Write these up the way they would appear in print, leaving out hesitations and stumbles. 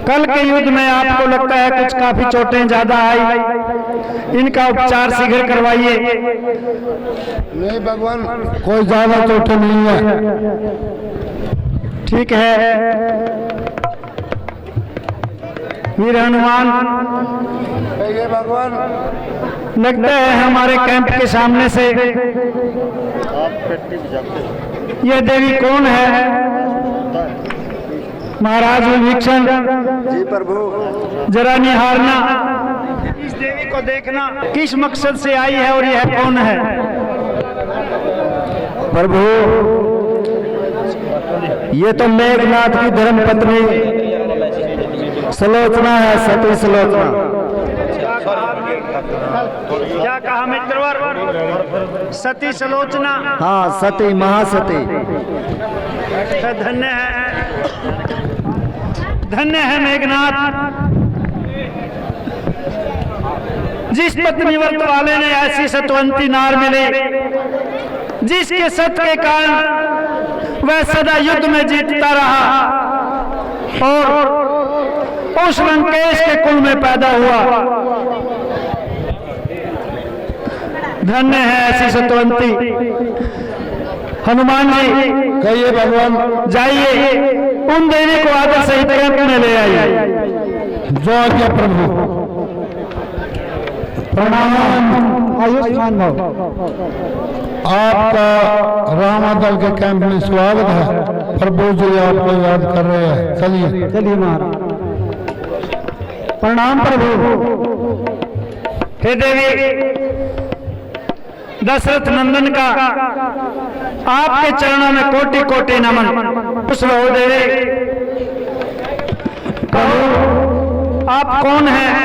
कल के युद्ध में आपको लगता है कुछ काफी चोटें ज्यादा आई, इनका उपचार शीघ्र करवाइए। नहीं भगवान, कोई ज्यादा चोटें नहीं है। ठीक है वीर हनुमान, भगवान लगता है हमारे कैंप के सामने से यह देवी कौन है? महाराज विभीषण जी प्रभु, जरा निहारना, इस देवी को देखना किस मकसद से आई है और यह कौन है? प्रभु ये तो मेघनाथ की धर्म पत्नी सलोचना है, सती सलोचना। क्या कहा मित्रवर? सती सलोचना? हाँ, सती महासती। धन्य है मेघनाथ, जिस पत्नीव्रत वाले ने ऐसी सतवंती नार मिले जिसके सत के कारण वह सदा युद्ध में जीतता रहा और उस लंकेश के कुल में पैदा हुआ। धन्य है ऐसी सतवंती। हनुमान जी कहिए भगवान। जाइए उन देवी को आदर सहित कैंप में ले आइए। जो आज्ञा प्रभु। प्रणाम आयुष्मान भव। आपका रामादल के कैंप में स्वागत है। प्रभु जी आपको याद कर रहे हैं। चलिए चलिए महाराज। प्रणाम प्रभु। हे देवी, दशरथ नंदन का आपके चरणों में कोटि कोटि नमन। खुश रहो देवी। कहो आप कौन हैं?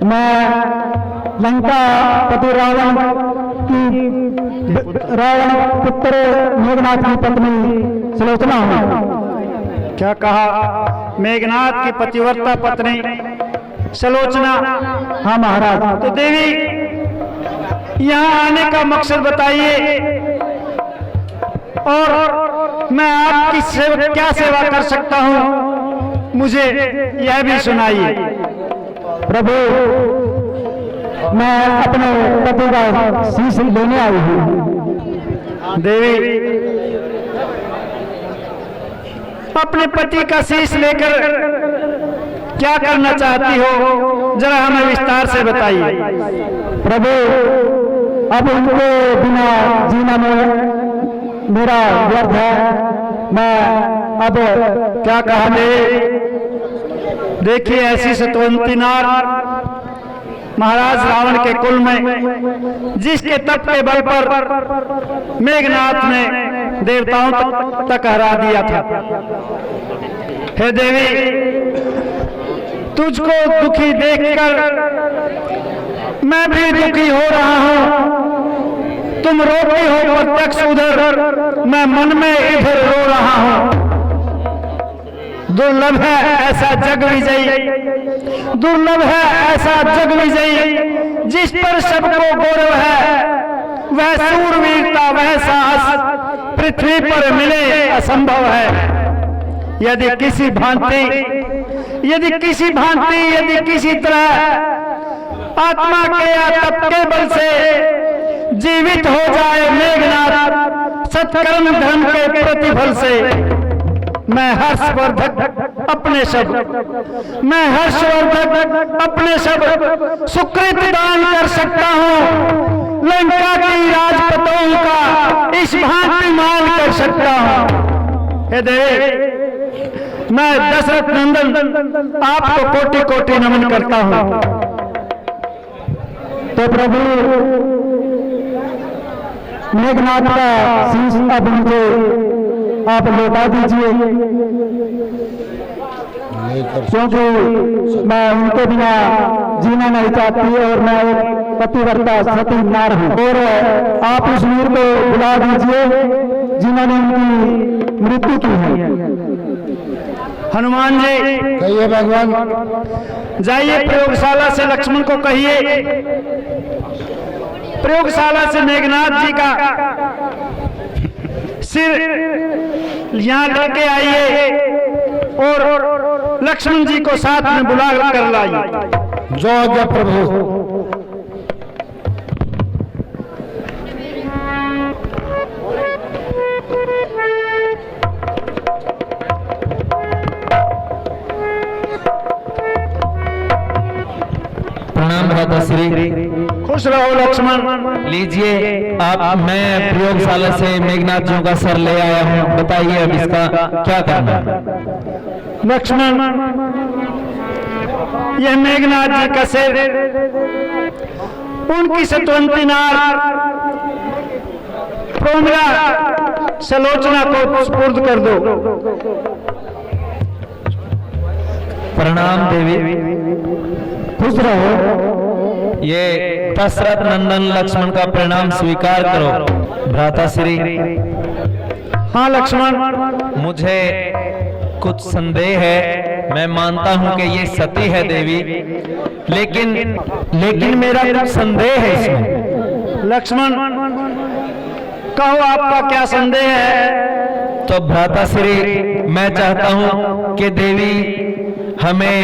मैं लंका पति रावण पुत्र मेघनाथ की पत्नी सुलोचना हूँ। क्या कहा? मेघनाथ की पतिव्रता पत्नी सुलोचना। हाँ महाराज। तो देवी यहाँ आने का मकसद बताइए और मैं आपकी क्या सेवा कर सकता हूँ, मुझे यह भी सुनाइए। प्रभु, मैं अपने पति का शीश लेने आई हूँ। देवी, अपने पति का शीश लेकर क्या करना चाहती हो, जरा हमें विस्तार से बताइए। प्रभु, अब उनके बिना जीना में मेरा व्यर्थ है। मैं अब क्या कहा? देखिए, ऐसी सतवंती नार महाराज रावण के कुल में, जिसके तप के बल पर मेघनाथ ने देवताओं तक हरा दिया था। हे देवी, तुझको दुखी देखकर मैं भी दुखी हो रहा हूं। तुम रोती हो प्रत्यक्ष उधर, मैं मन में इधर रो रहा हूं। दुर्लभ है ऐसा जग विजयी, दुर्लभ है ऐसा जग विजयी, जिस पर सबको गौरव है। वह सूरवीरता, वह साहस पृथ्वी पर मिले असंभव है। यदि किसी तरह आत्मा के या तप के बल से जीवित हो जाए मेघनाथ, सत्कर्म धर्म के प्रतिफल से, मैं हर्षवर्धक अपने सब सुकृत दान कर सकता हूँ। लंका की राजपतों का इस भांति मान कर सकता हूँ। हे देव, मैं दशरथ नंदन आपको कोटि कोटि नमन करता हूँ। तो प्रभु, मेघनाथ का शीश अब मुझे आप लौटा दीजिए, क्योंकि मैं उनके बिना जीना नहीं चाहती और मैं एक पतिव्रता सती नार हूँ। और आप उस वीर को बुला दीजिए जिन्होंने उनकी मृत्यु की है। हनुमान जी, कहिए भगवान। जाइए प्रयोगशाला से लक्ष्मण को कहिए, प्रयोगशाला से मेघनाथ जी का सिर यहाँ लेके आइए और लक्ष्मण जी को साथ में बुला कर लाइए। जो आज्ञा प्रभु। प्रणाम भ्राताश्री। खुश रहो लक्ष्मण। लीजिए आप, मैं प्रयोगशाला से मेघनाथ जी का सर ले आया हूँ। बताइए अब इसका क्या करना है? लक्ष्मण, यह मेघनाथ जी का सिर उनकी सतवंती नार प्रोमरा सुलोचना को सुपुर्द कर दो। प्रणाम देवी। खुश रहो। ये दशरथ नंदन लक्ष्मण का प्रणाम स्वीकार करो। भ्राताश्री, हाँ लक्ष्मण, मुझे कुछ संदेह है। मैं मानता हूँ कि ये सती है देवी, लेकिन मेरा कुछ संदेह है इसमें। लक्ष्मण, कहो आपका क्या संदेह है? तो भ्राताश्री, मैं चाहता हूँ कि देवी हमें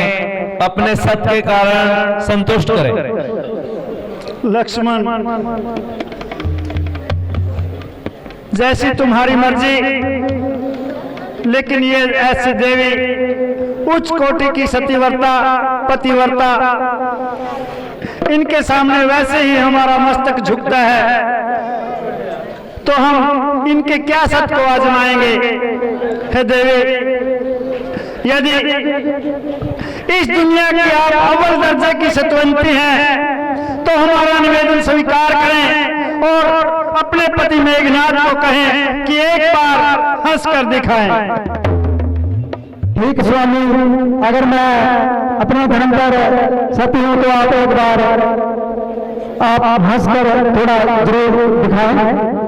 अपने सत्य के कारण संतुष्ट करे। लक्ष्मण, जैसी तुम्हारी मर्जी, लेकिन ये ऐसी देवी उच्च कोटि की सतीव्रता पतिव्रता, इनके सामने वैसे ही हमारा मस्तक झुकता है, तो हम इनके क्या सत्य को आजमाएंगे? हे देवी, यदि इस दुनिया की आप अव्वल दर्जे की सतवंती हैं, तो हमारा निवेदन स्वीकार करें और अपने पति मेघनाथ को कहें कि एक बार हंस कर दिखाएं। ठीक स्वामी, अगर मैं अपने धर्म पर सती हूँ तो आप एक बार आप हंसकर थोड़ा जरूर दिखाएं।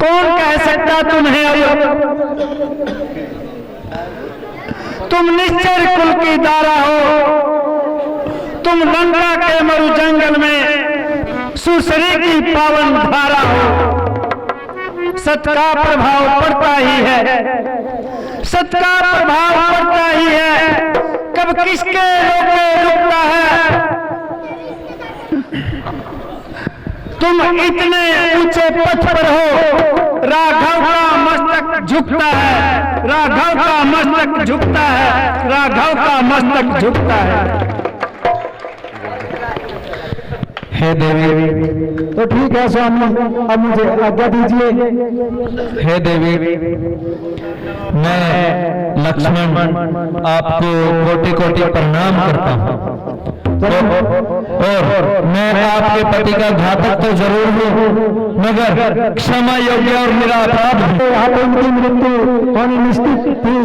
कौन कह सकता तुम्हें अब तुम निश्चर कुल की दारा हो, तुम लंका के मरु जंगल में सुसरी की पावन धारा हो। सत का प्रभाव पड़ता ही है, सत का प्रभाव पड़ता ही है, कब किसके रोके रुकता है। तुम इतने ऊंचे पथ पर हो, राघव का मस्तक झुकता है, राघव का मस्तक झुकता है, राघव का मस्तक झुकता है। हे देवी, तो ठीक है स्वामी, अब मुझे आज्ञा दीजिए। हे देवी, मैं लक्ष्मण आपको कोटि कोटि प्रणाम करता हूँ। और मैं आपके पति का घातक तो जरूर हूँ, मगर क्षमा योग्य और मेरा अपराध है। यहाँ पे उनकी मृत्यु होनी निश्चित थी,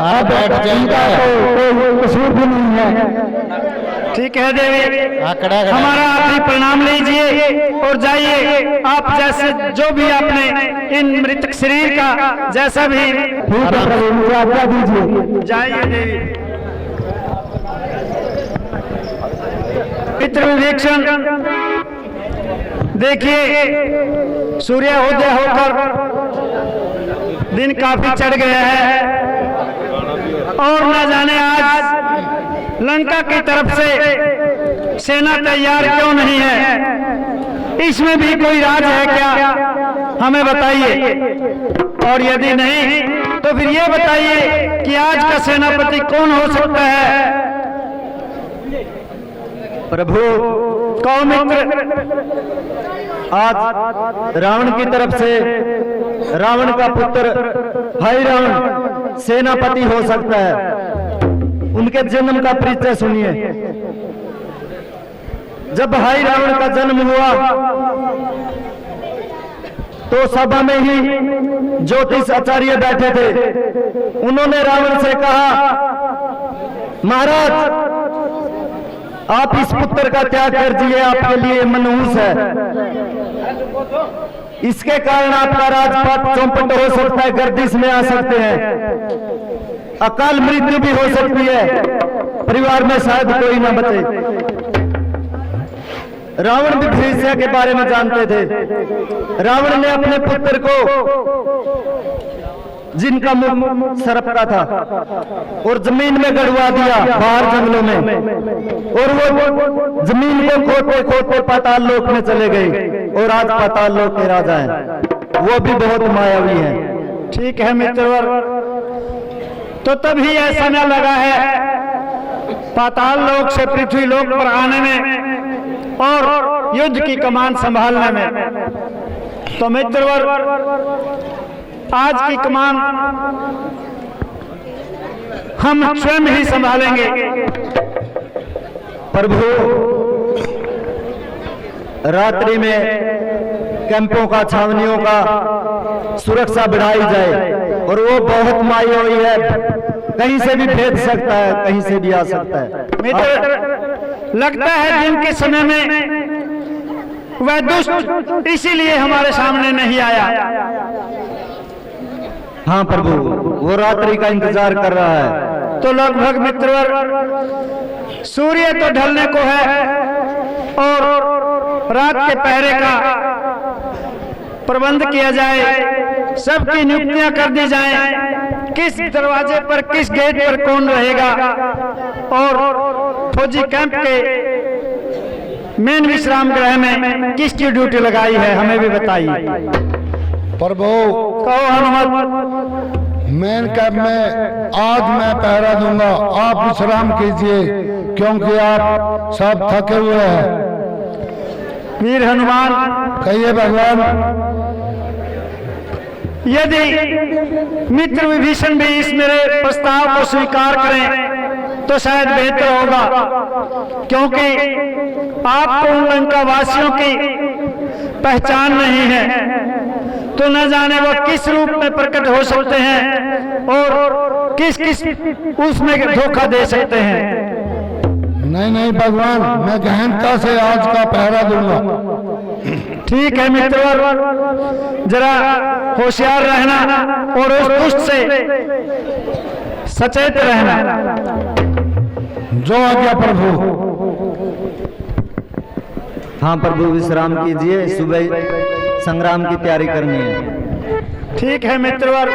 आप इनका तो कोई कसूर भी नहीं है। ठीक है देवी, हमारा आप भी प्रणाम लीजिए और जाइए। आप जैसे जो भी आपने इन मृतक शरीर का जैसा भी, ठीक है प्रभु, मुझे आज्ञा दीजिए। जाइए देवी। पितृ विवेक्षण देखिए, सूर्योदय होकर दिन काफी चढ़ गया है और न जाने आज लंका की तरफ से सेना तैयार क्यों नहीं है। इसमें भी कोई राज है क्या, हमें बताइए। और यदि नहीं तो फिर ये बताइए कि आज का सेनापति कौन हो सकता है। प्रभु, कहो मित्र, आज रावण की तरफ से रावण का पुत्र भाई रावण सेनापति हो सकता है। उनके जन्म का परिचय सुनिए। जब भाई रावण का जन्म हुआ तो सभा में ही ज्योतिष आचार्य बैठे थे। उन्होंने रावण से कहा, महाराज आप इस पुत्र का त्याग कर दिए, आपके लिए मनहूस है। इसके कारण आपका राजपाट चौपट हो सकता है, गर्दिश में आ सकते हैं, अकाल मृत्यु भी हो सकती है, परिवार में शायद कोई ना बचे। रावण भी भविष्य के बारे में जानते थे। रावण ने अपने पुत्र को, जिनका मुख सरपटा था, और जमीन में गड़वा दिया बाहर जंगलों में, और वो जमीन को खोदते खोदते पाताल लोक में चले गए और आज पाताल लोक के राजा हैं। वो भी बहुत मायावी हैं। ठीक है मित्रवर, तो तभी ऐसा न लगा है पाताल लोक से पृथ्वी लोक पर आने में और युद्ध की कमान संभालने में। तो मित्रवर, आज की कमान हम स्वयं ही संभालेंगे। प्रभु, रात्रि में कैंपों का, छावनियों का सुरक्षा बढ़ाई जाए, और वो बहुत मायावी है, कहीं से भी भेज सकता है, कहीं से भी आ सकता है। मित्र, लगता है दिन के समय में वह दुष्ट इसीलिए हमारे सामने नहीं आया। हाँ प्रभु, वो रात्रि का इंतजार कर रहा है। तो लगभग मित्रवर सूर्य तो ढलने को है और रात के पहरे का प्रबंध किया जाए, सबकी नियुक्तियां कर दी जाएं, किस दरवाजे पर, किस गेट पर कौन रहेगा, और फौजी कैंप के मेन विश्राम गृह में किसकी ड्यूटी लगाई है, हमें भी बताइए। प्रभु, कहो हनुमत। मेन कैंप में आज मैं पहरा दूंगा, आप विश्राम कीजिए, क्योंकि आप सब थके हुए हैं। वीर हनुमान, कहिए भगवान। यदि मित्र विभीषण भी इस मेरे प्रस्ताव को स्वीकार करें तो शायद बेहतर होगा, क्योंकि आपको उन लंका वासियों की पहचान नहीं है। तो न जाने वो किस रूप में प्रकट हो सकते हैं और किस किस उसमें धोखा दे सकते हैं। नहीं भगवान, मैं गहनता से आज का पहरा दूंगा। ठीक है मित्रवर, जरा होशियार रहना और उस दुष्ट से सचेत रहना। जो आज्ञा प्रभु। हाँ प्रभु, विश्राम कीजिए, सुबह संग्राम की तैयारी करनी है। ठीक है मित्रवर।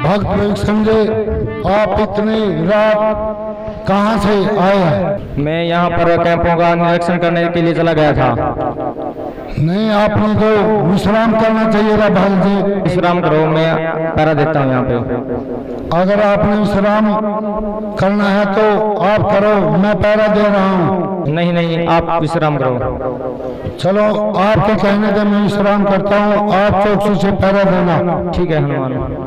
भक्त संजय, आप इतनी रात कहाँ से आए हैं? मैं यहाँ पर कैंपों का निरीक्षण करने के लिए चला गया था। नहीं, आपने तो विश्राम करना चाहिए था भक्त जी। विश्राम करो, मैं पहरा देता हूँ यहाँ पे। अगर आपने विश्राम करना है तो आप करो, मैं पहरा दे रहा हूँ। नहीं, आप विश्राम करो। चलो, आपके कहने से मैं विश्राम करता हूँ, आप चौकसी से पहरा देना। ठीक है हनुमान।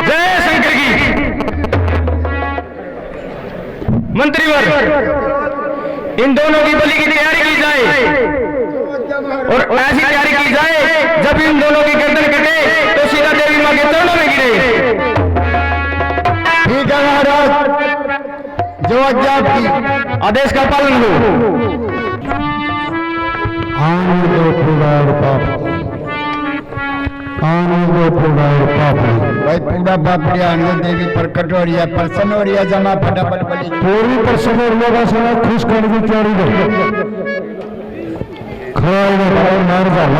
जय शंकर की। मंत्रीवर, इन दोनों की बलि की तैयारी की जाए और ऐसी तैयारी की जाए जब इन दोनों की गर्दन कटे तो सीधा देवी मां के चरणों में गिरे। ठीक है महाराज, जो आज्ञा आपकी। आदेश का पालन हो। आने दो पुराण पाप, आने दो पुराण पाप। भाई पूरा बाप आने देवी प्रकट हो रही है, प्रसन्न हो रही है। जमा फटाफट बलि पूरी प्रसन्न हो रही है। समय खुश करने की तैयारी करो। खड़ा मार जाओ।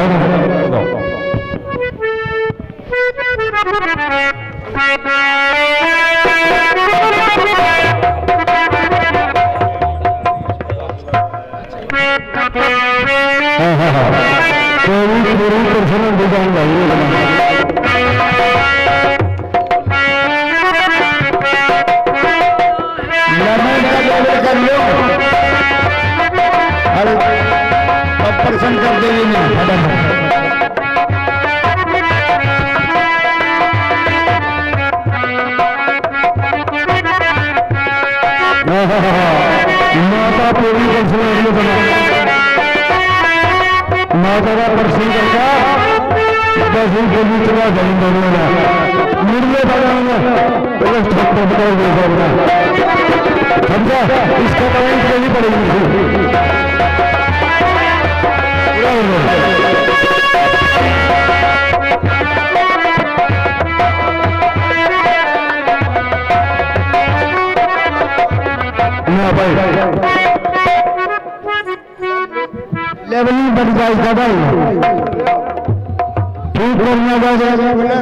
पूरी प्रसन्न डिजाइन कर लो। अरे प्रसन्न कर देवी में माता पूरी माता का प्रसन्न करता बस ही बोली चला जाएंगे मुर्गे समझा। इसका पॉइंट देनी पड़ेगी। लेवलिंग बढ़ जाएगा भाई, ठीक करना जाएगा।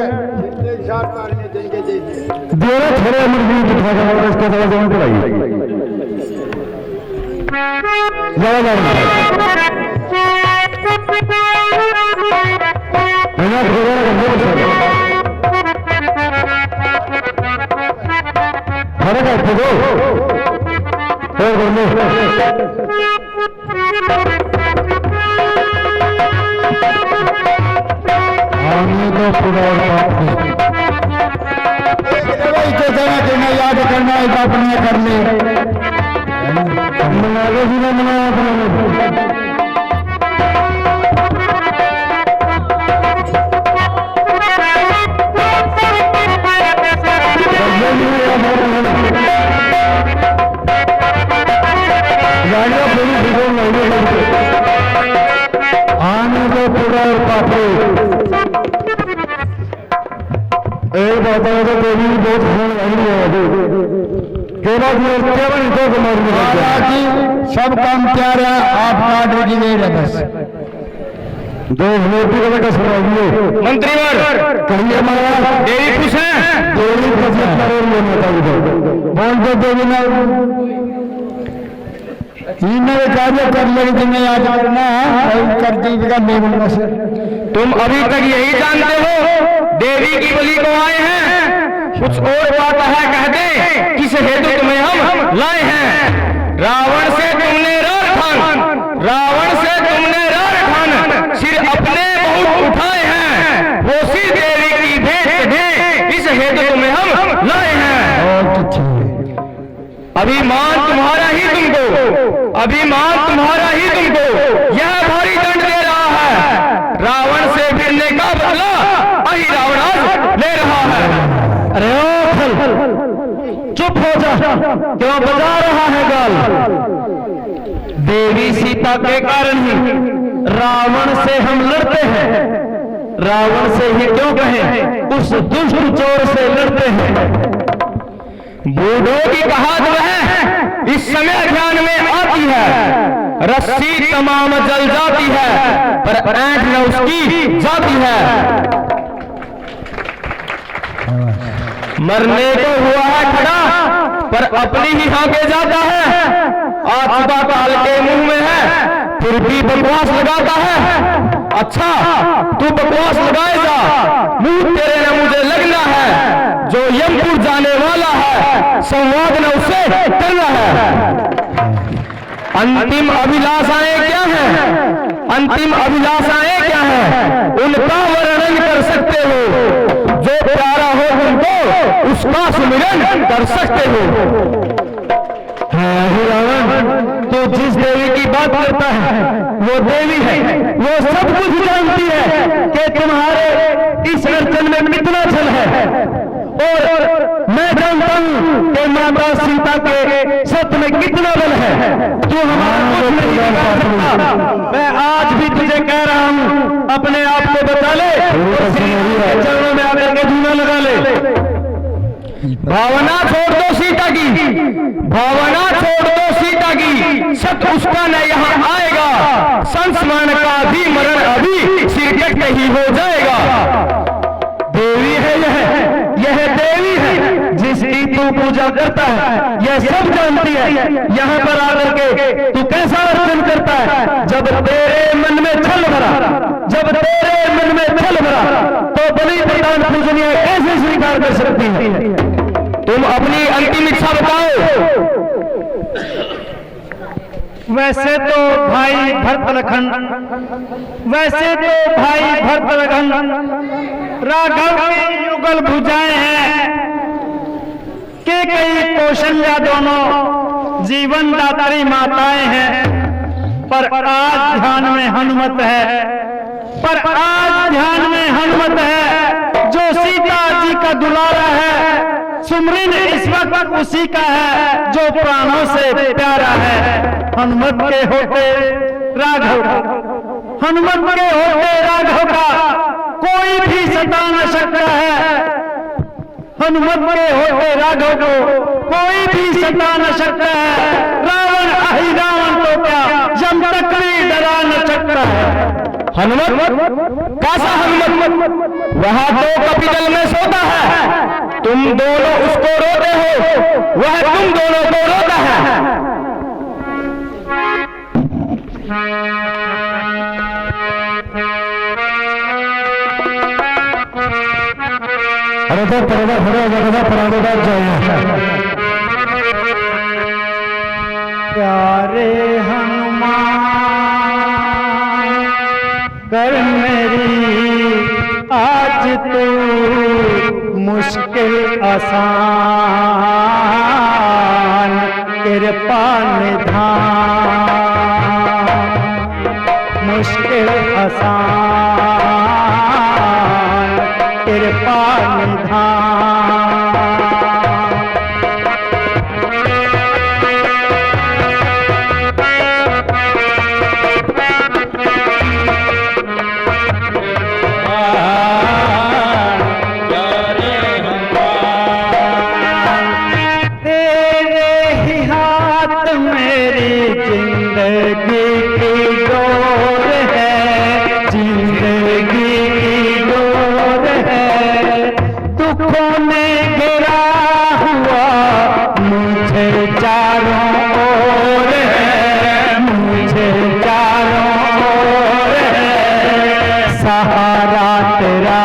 देरा थोड़े मजबूत उठाएगा और इसके साथ जमा पड़ाई ज्यादा फर्क है तो जमा देना याद करना, एक अपने कर ले। मनाओ जी ने मनाया आने को पूरा और पापड़े एक बात है तो देवी बहुत खून नहीं है केवल सब काम तैयार है आप ऑर्डर की देर है बस दो रोटी का बेटा सुनाइए मंत्रीवर कहिए महाराज देवी खुश है देवी खुश बोल दो देवी ना इन्हें कार्य कर लेगी जिन्हें याद करना कर दीजिएगा मेरे से तुम अभी तक यही जानते हो देवी की बलि को आए हैं कुछ और बात है कहते किस हेतु तुम्हें हम लाए हैं रावण से तुमने रावण सिर अपने बहुत उठाए हैं वो सिर देवी की भेंट दे इस हेतु तुम्हें हम लाए हैं अभिमान तुम्हारा ही तुमको यह भारी दंड दे रहा है रावण से भिड़ने का बदला अहि रावण आज ले रहा है अरे ओ फल चुप हो जा क्यों बजा रहा है गाल देवी सीता के कारण ही रावण से हम लड़ते हैं रावण से ही क्यों कहें उस दुष्ट चोर से लड़ते हैं बूढ़ों की कहावत वह इस समय ध्यान में आती है रस्सी तमाम जल जाती है पर ऐंठ न उसकी जाती है मरने को हुआ है खड़ा पर अपनी ही हाके जाता है आत्मा काल के मुंह में है फिर भी बकवास लगाता है अच्छा तू बकवास लगाएगा मुंह तेरे न मुझे लगना है जो यमपुर जाने वाला है संवाद न उससे करना है अंतिम अभिलाषाएं क्या हैं उनका वर्णन कर सकते हो जो प्यारा हो तुमको उसका सुमिरन कर सकते हो रावण तो जिस देवी की बात करता है वो देवी है वो सब कुछ जानती है कि तुम्हारे इस अड़चन में कितना छल है और मैं जानता हूं कि माता सीता के सत्य में कितना बल है तू हमारा कुछ नहीं बिगाड़ सकता मैं आज भी तुझे कह रहा हूं अपने आप को बचा ले चरणों में आकर के धूना लगा ले भावना छोड़ दो सीता की सत्य उसका न यहाँ आएगा संस्मरण का भी मरण अभी सिरकट ही हो जाएगा देवी है यह देवी है जिसकी तू पूजा करता है यह सब जानती है यहाँ पर आकर के तू कैसा अर्चन करता है जब तेरे मन में छल भरा तो बलि प्रदान पूजनीय कैसे स्वीकार कर सकती है तुम अपनी अंतिम इच्छा बताओ वैसे तो भाई भरतलखन राघव के युगल भुजाएं हैं के कई कौशल्या दोनों जीवन दात्री माताएं हैं पर आज ध्यान में हनुमत है जो सीता जी का दुलारा है सुमरिन इस वक्त उसी का है जो प्राणों से प्यारा है हनुमत के होते राघव का कोई भी सता न सकता है रावण अहि रावण तो क्या यम तक भी डरा न सकता है हनुमत कैसा हनुमत वहां तो कपितल में सोता है तुम दोनों उसको रोते हो वह तुम दोनों को रोता है अरे तो पर्दा जाए प्यारे हनुमान कर मेरी आज तो मुश्किल आसान कर कृपा निधान, मुश्किल आसान कृपा निधान। सहारा तेरा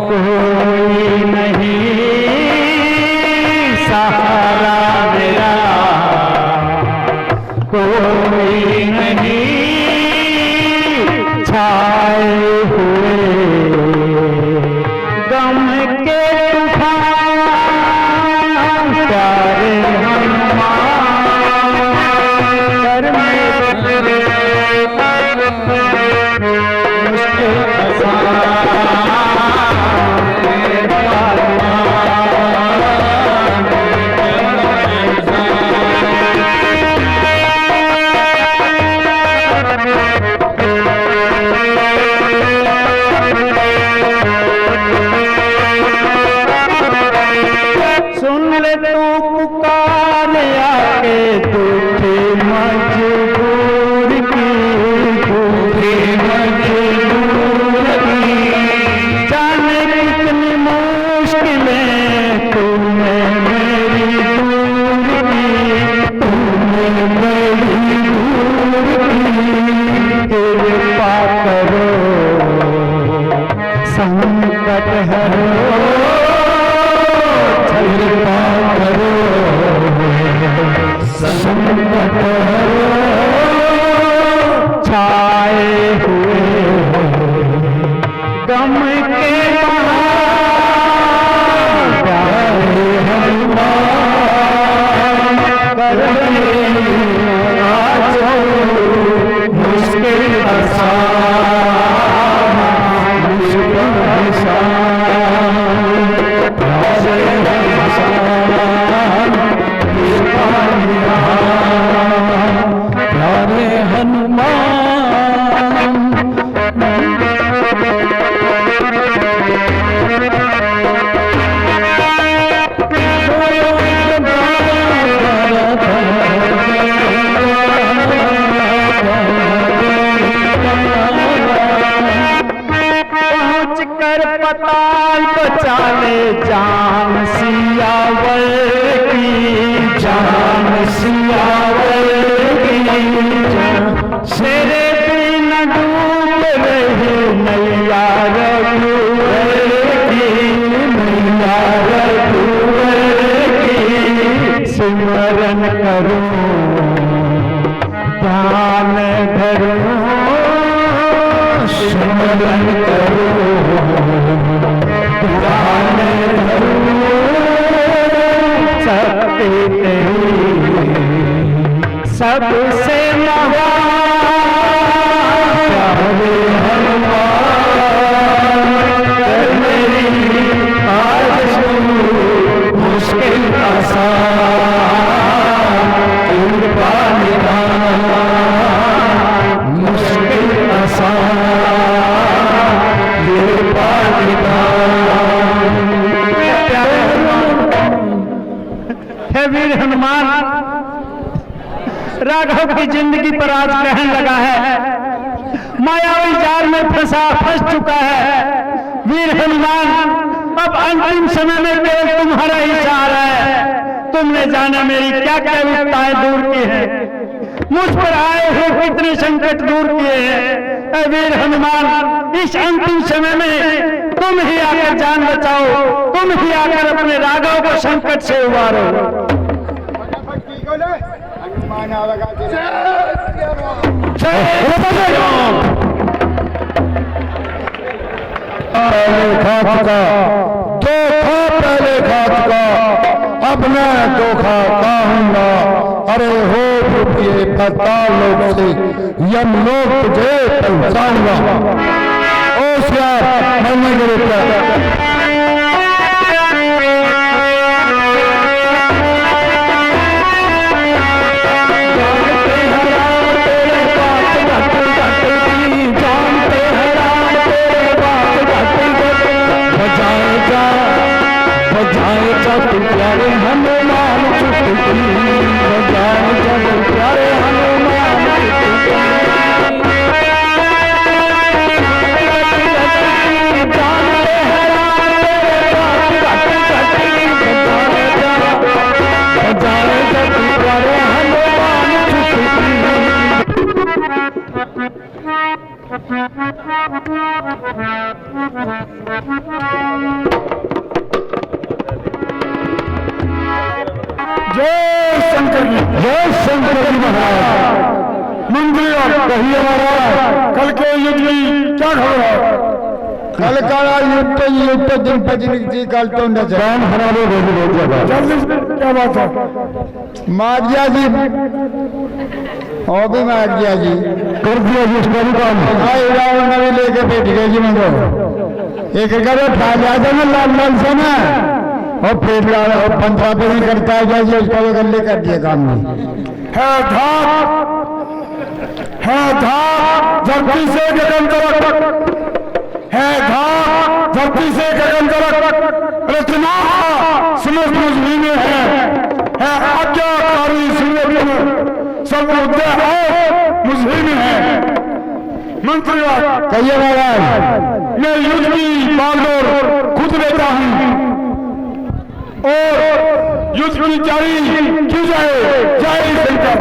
कोई नहीं, सहारा मेरा कोई नहीं, छाए हुए गम के तूफान प्यारे हनुमान कर मेरे सुन ले तू पुकार आके दुखी मजबूर की, दुखी मजबूर की, जाने कितनी मुश्किलें तूने मेरी दूर की, तूने मेरी दूर की। कृपा करो संकट हरो, कृपा करो संकट हरो, छाए हुए गम के पहाड़ प्यारे हनुमान कर मेरी आज मुश्किल आसान, मुश्किल आसान प्यारे हनुमान। पहुँच कर पताल बचा ले जान सियावर की, जान सियावर की, शेरे बिन डूब रही नैया रघुवर की, नैया रघुवर की। सिमरन करूं ध्यान धरूं, सिमरन करूं ध्यान धरूं, शक्ति तेरी सबसे महान प्यारे हनुमान कर मेरी आज मुश्किल आसान कृपा निधान, मुश्किल आसान कृपा निधान। हे वीर हनुमान, राघव की जिंदगी पर आज ग्रहण लगा है, मायावी जाल में फंस चुका है। वीर हनुमान, अब अंतिम समय में केवल तुम्हारा ही सहारा है। तुमने जाना मेरी क्या क्या विपदाएं दूर की है, मुझ पर आए हुए कितने संकट दूर किए हैं। वीर हनुमान, इस अंतिम समय में तुम ही आकर जान बचाओ, तुम ही आकर अपने राघव को संकट से उबारो। पहले घात का, पहले घात का, अब अपने धोखा कहूंगा, अरे हो रुपये पाताल लोक से यम लोक तुझे पहुंचाऊंगा। होशियार मरने के लिए प्यारे हनुमान चुटकी बजाए जब प्यारे हनुमान जय शंकर जी महाराज। मंत्री कहिए महाराज, कल के युद्ध की क्या खबर है? कल का युद्ध दिन पजनिक जी कल तो न जान हराने जल्दी से क्या बात है? मारिया जी और भी मारिया जी कर दिया जी उसका भी काम। रावण ने भी लेके बैठ गए जी मंगो एक करो खा जाता ना लाल लाल से ना और फिर 15 पे नहीं करता है जैसे उसका वो गले कर दिया काम में है धाक धरती से गगन तलक है धाक धरती से गगन तलक रचना समस्त मुझी में है आज्ञाकारी सूर्य में सब मुद्दे और मुझी में है। मंत्री कहिए महाराज, मैं युद्ध की बागडोर खुद लेता हूँ और युद्ध की जारी की जाए। जय शंकर।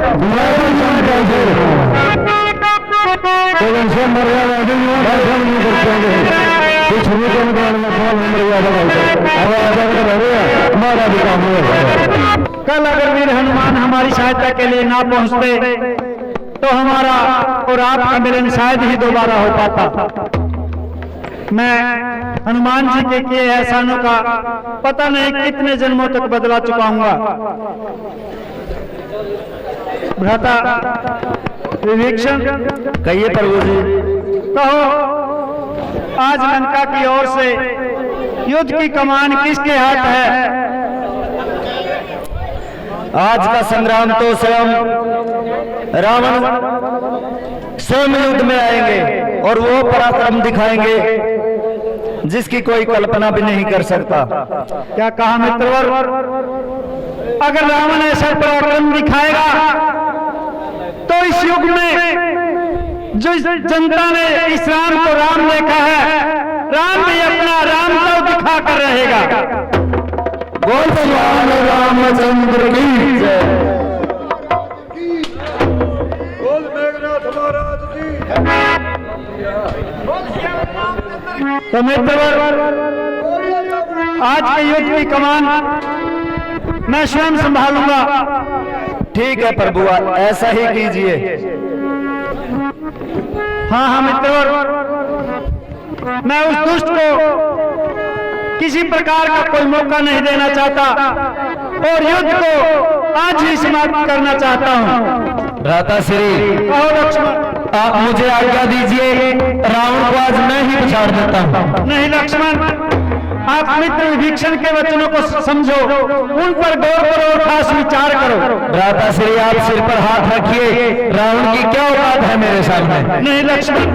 मर्यादा हमारा भी काम है। कल अगर वीर हनुमान हमारी सहायता के लिए ना पहुंचते तो हमारा और आपका मिलन शायद ही दोबारा हो पाता। मैं हनुमान जी के किए एहसानों का पता नहीं कितने जन्मों तक बदला चुकाऊंगा। भ्राता विभीषण, कहिए प्रभु जी। कहो आज लंका की ओर से युद्ध की कमान किसके हाथ है? आज का संग्राम तो स्वयं रावण स्वयं युद्ध में आएंगे और वो पराक्रम दिखाएंगे जिसकी कोई कल्पना भी नहीं कर सकता। क्या कहा मित्रवर? अगर रावण ऐसा पराक्रम दिखाएगा तो इस युग में जो जनता ने इस राम को राम देखा है, राम भी अपना राम तो दिखा कर रहेगा। बोल भगवान रामचंद्र की जय। तो मित्रवर, आज के युद्ध की कमान मैं स्वयं संभालूंगा। ठीक है प्रभु, ऐसा ही कीजिए। हाँ मित्रवर, मैं उस दुष्ट को किसी प्रकार का कोई मौका नहीं देना चाहता और युद्ध को आज ही समाप्त करना चाहता हूँ। भ्राता श्री, और लक्ष्मण, आप मुझे आज्ञा दीजिए, रावण को आज मैं ही पछाड़ देता हूँ। नहीं लक्ष्मण, आप मित्र विभीषण के वचनों को समझो, उन पर गौर करो और खास विचार करो। भ्राता श्री, आप सिर पर हाथ रखिए, रावण की क्या औकात है मेरे सामने? नहीं लक्ष्मण,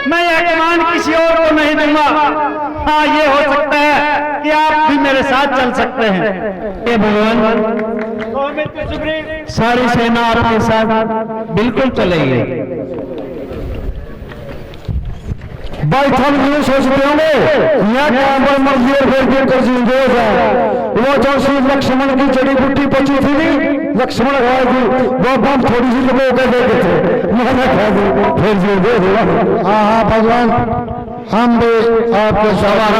मैं यह कमान किसी और को नहीं दूंगा। हाँ, ये हो सकता है कि आप भी मेरे साथ चल सकते हैं। हे भगवान, सारी सेना आपके साथ बिल्कुल चलेगी। भाई हम ये सोचते होंगे यहाँ काम पर मर्जी फिर कर वो जो श्री लक्ष्मण की जड़ी बूटी बची थी, लक्ष्मण खाए थी, वो बम थोड़ी सी लोगों को देते थे, मैंने खा दी फिर जी दे। हाँ भगवान, हम भी आपके सवाल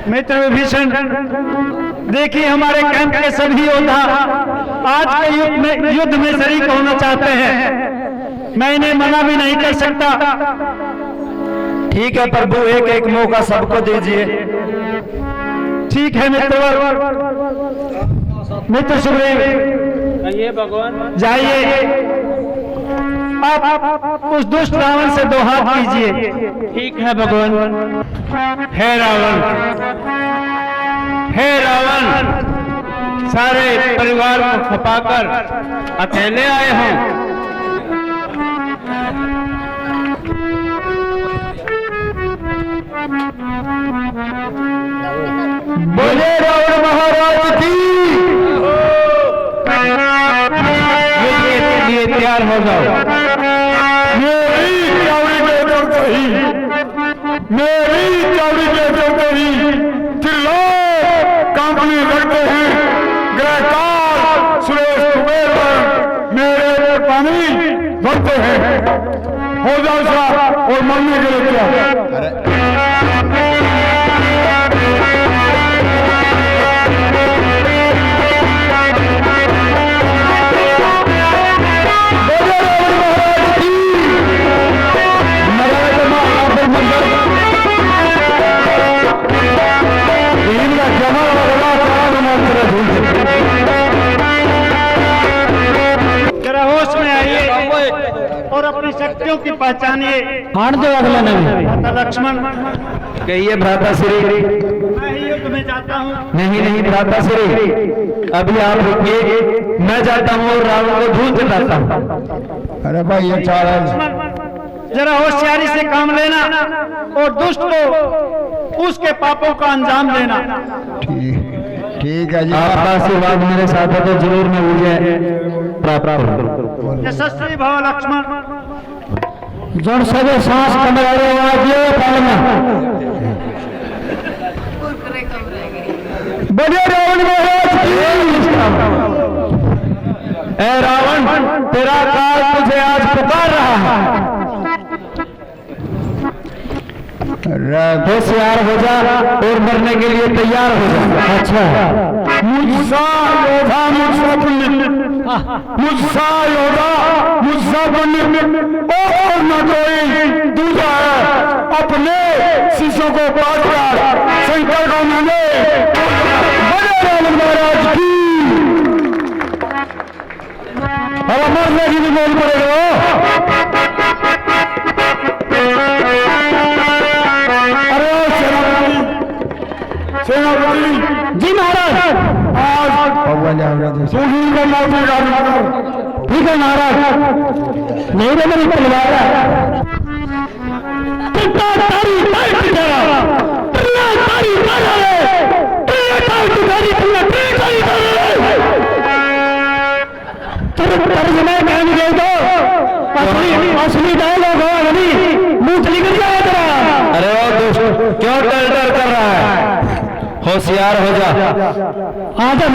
मित्र विभीषण, देखिए हमारे कैंप के सभी योद्धा आज के युद्ध में शरीक होना चाहते हैं। मैं इन्हें मना भी नहीं कर सकता। ठीक है प्रभु, एक एक मौका सबको दीजिए। ठीक है मित्रवर, मित्र सुग्रीव जाइए, आप उस दुष्ट रावण से 2 हाथ कीजिए। ठीक है भगवान। हे रावण, हे रावण, सारे परिवार को खपाकर अकेले आए हो। बोले रावण महाराज की। लिए तैयार हो जाओ। मेरी चावड़ी ले चलते ही, मेरी चावड़ी ले चलते ही त्रिलोक कांपने लगते हैं। ग्रहकाल सुरेश कुबेर पर मेरे पानी भरते हैं। हो जाओ साहब, और मरने के लिए क्या? जरा होश में आइए और अपनी शक्तियों की पहचानिए। मान दो अगला नबी। माता लक्ष्मण, कहिए भ्राता श्री। मैं ही युद्ध में जाता हूँ। नहीं नहीं भ्राता श्री, अभी आप रुकिए, मैं जाता हूँ और रावण को धूल जलाता हूँ। अरे भाई ये चावल जरा होशियारी से काम लेना और दुष्ट को उसके पापों का अंजाम देना। ठीक है जी। आपका आशीर्वाद मेरे साथ है तो जरूर मैं विजय प्राप्त करूं। यशस्वी भव लक्ष्मण। जड़ सजे सांस कमरे वाजिए पालना। बोले रावण महाराज की। ए रावण, तेरा काल तुझे आज पुकार रहा है। होशियार हो जा और मरने के लिए तैयार हो जा। अच्छा, मुझसा योधा, मुझसा पंडित, मुझसा योधा, मुझसा पंडित और न कोई दूजा है। अपने शिष्यों को पास कर शंकर को माने। बड़े रावण महाराज की। अब मरने की भी बोल पड़ेगा। सेनापति जी महाराज। आज सुनील को माफी ठीक है महाराज, नहीं रे मेरी तलवार है। असली डायलॉग हो अभी मुंह चली कर जाए तेरा। अरे ओ दोस्त, क्यों डर डर कर रहा है? होशियार हो जा। हाँ जा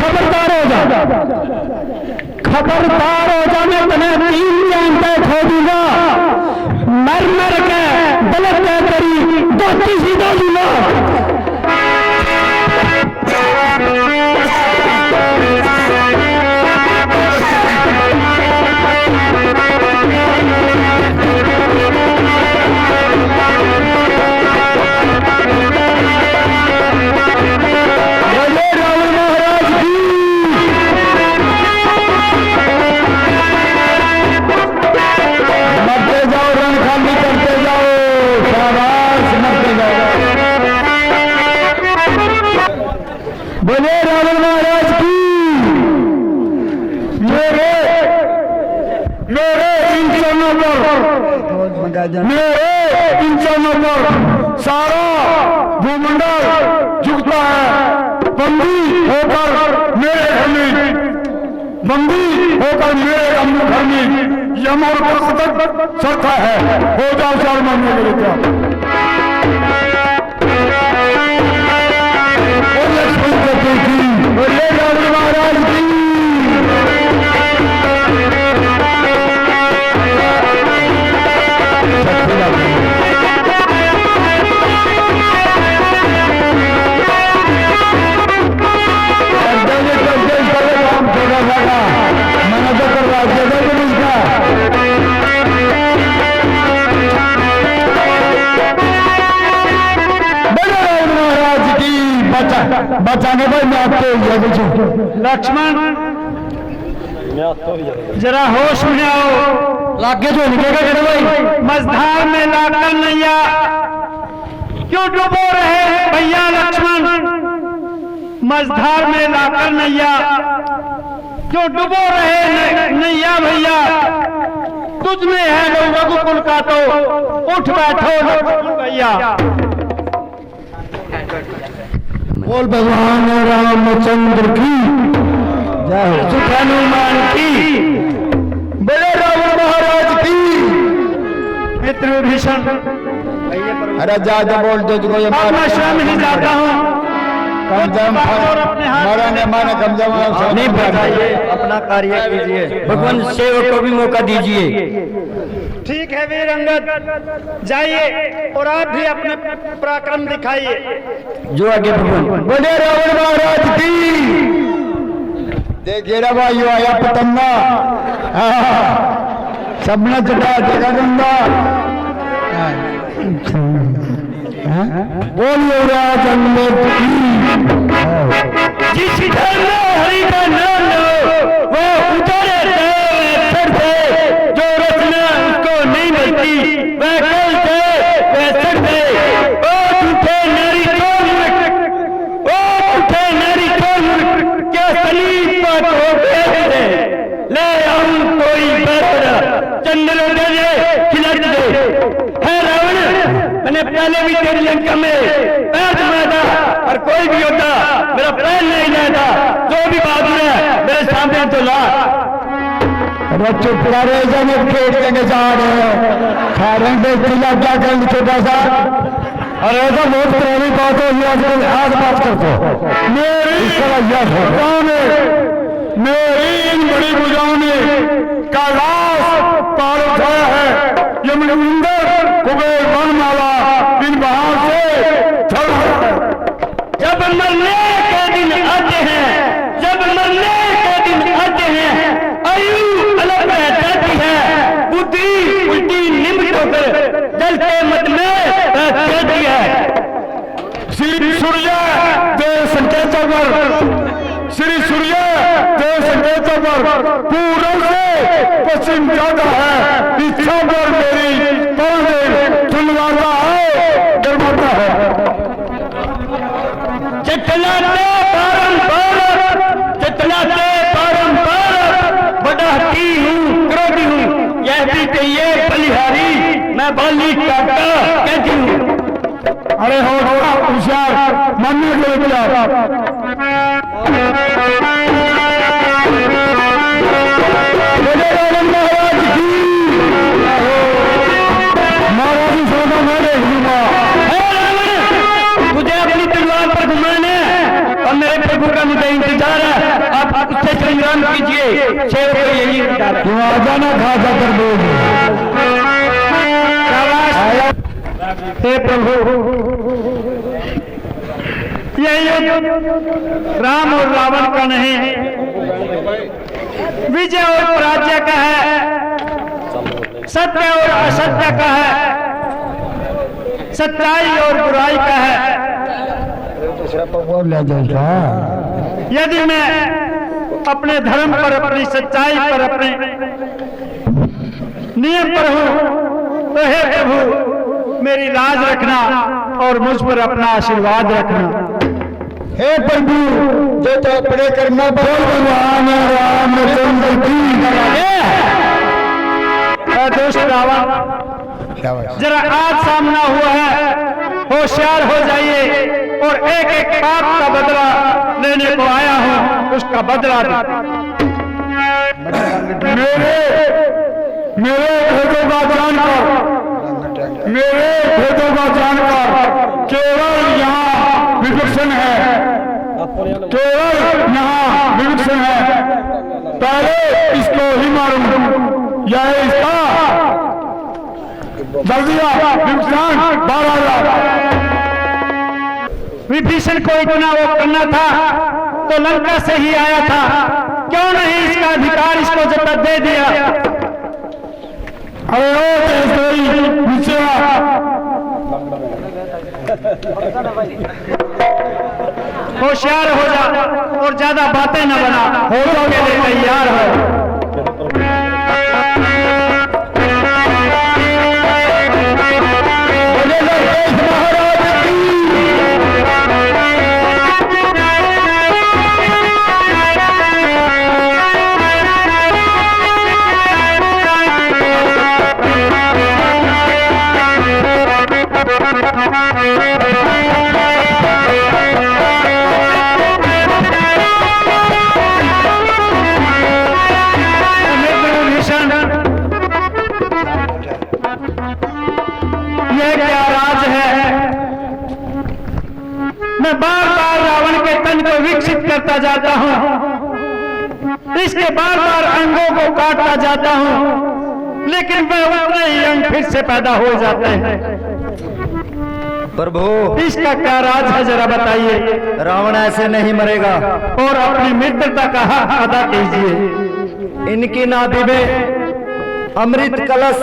खबरदार हो जा, खबरदार हो जा। मैं तुम्हें 3 जानता खो दूंगा। मर मर के गलत करी 2 सीधा दूंगा। बोले रावण महाराज की। मेरे इन चरणों पर सारा भूमंडल झुकता है। बंदी होकर मेरे घर में यम और तक सरता है। हो जाओ 4 महीने के लिए क्या? महाराज की। मैंने तो करवा दिया था। लक्ष्मण जरा होश में आओ। लागे जो निकलेगा करे भाई। मझधार में लाकर नैया क्यों डूबो रहे भैया लक्ष्मण? मझधार में लाकर नैया क्यों डूबो रहे नैया भैया? तुझ में है लोग रघुकुल का, तो उठ बैठो लक्ष्मण भैया। बोल भगवान रामचंद्र की जय हो। सुख हनुमान की, बोले रावण महाराज की। मित्र विभीषण, अरे ज्यादा बोल दो तुझको ये अब मैं स्वयं ही जाता हूँ। मारा ने माना कमजम नहीं बताइए, अपना कार्य कीजिए। भगवान सेवक को भी मौका दीजिए। ठीक है वीर अंगद, जाइए और आप भी अपने पराक्रम दिखाइए। जो आगे भगवान। बोले रावण महाराज की। देखिए रे भाई आया पतंगा, सबने चटा देखा गंगा। बोलिए राजंगत की। जिस घर में हरि का नाम लो वो उतरे देव से, जो रचना उसको नहीं मिलती वह कल से वह सर दे। ओ उठे नारी कौन क्या सलीब पर हो दे, ले आऊं कोई बेहतर चंद्रोदय खिलट दे। है रावण, मैंने पहले भी तेरी लंका में पैर जमाया था, और कोई भी होता मेरा पैर नहीं जाता। जो भी बहादुर है मेरे सामने तो ला। अरे चुप करे जब खेत के जा रहे खैरन पे चिल्ला क्या कर छोटा सा। अरे ऐसा बहुत पुरानी बात है, ये आज बात करते मेरी इन बड़ी भुजाओं ने कैलाश पार उठाया है। ये मनिंदर कुबेर वनमाला इन बहार से चल। जब मरने के दिन आते हैं, जब मरने के दिन आते हैं, आयु अलग रह जाती है, बुद्धि उल्टी निम्न होकर जलते मत में रहती है। श्री सूर्य देव संकेतक पर, श्री सूर्य देव संकेतक पर पूरब से पश्चिम जाता है। इच्छा पर मेरी पौधे चुनवाता है, डरवाता है। चितलाते बारंबार बढ़ती हूँ, क्रोधी हूँ, यह भी कहिए बलिहारी, मैं बाली काका कहती हूँ। अरे हो होशियार मानने के लिए महाराज सोना मैं देख लूंगा। मुझे अपनी तलवार पर घुमाना है और मेरे प्रभु का मुझे इंतजार है। आप उससे संग्राम कीजिए, शेर को यही इंतजार है। तुम आ जाना खा जाकर बोल। हे प्रभु, यह युद्ध राम और रावण का नहीं, विजय और पराजय का है, सत्य और असत्य का है, सच्चाई और बुराई का है। यदि मैं अपने धर्म पर, अपनी सच्चाई पर, अपने नियम पर हूं तो हे प्रभु मेरी लाज रखना और मुझ पर अपना आशीर्वाद रखना। हे प्रभु जो तो अपने कर्म बोल भगवान रामचंद्र की। दोस्त रावण, जरा आज सामना हुआ है, होशियार हो जाइए और एक एक पाप का बदला लेने को आया हूं, उसका बदला मेरे भेदों का जानकर, मेरे भेदों का जानकर केवल यहाँ विभीषण है, केवल यहाँ विभीषण है। पहले इसको ही मारूं, यह इसका जल्दी आ विभीषण 12,000। विभीषण को इतना वो करना था तो लंका से ही आया था, क्यों नहीं इसका अधिकार इसको जब तक दे दिया। अरे ओ नीचे होशियार हो जा और ज्यादा बातें न बना, हो के लिए तैयार हो। यह क्या राज है? मैं बार बार रावण के तन को विकसित करता जाता हूं, इसके बार बार अंगों को काटता जाता हूं, लेकिन वह उतने ही अंग फिर से पैदा हो जाते हैं। प्रभु, इसका क्या राज है, जरा बताइए। रावण ऐसे नहीं मरेगा। और अपनी मित्रता का हक अदा कीजिए। इनकी नाभि में अमृत कलश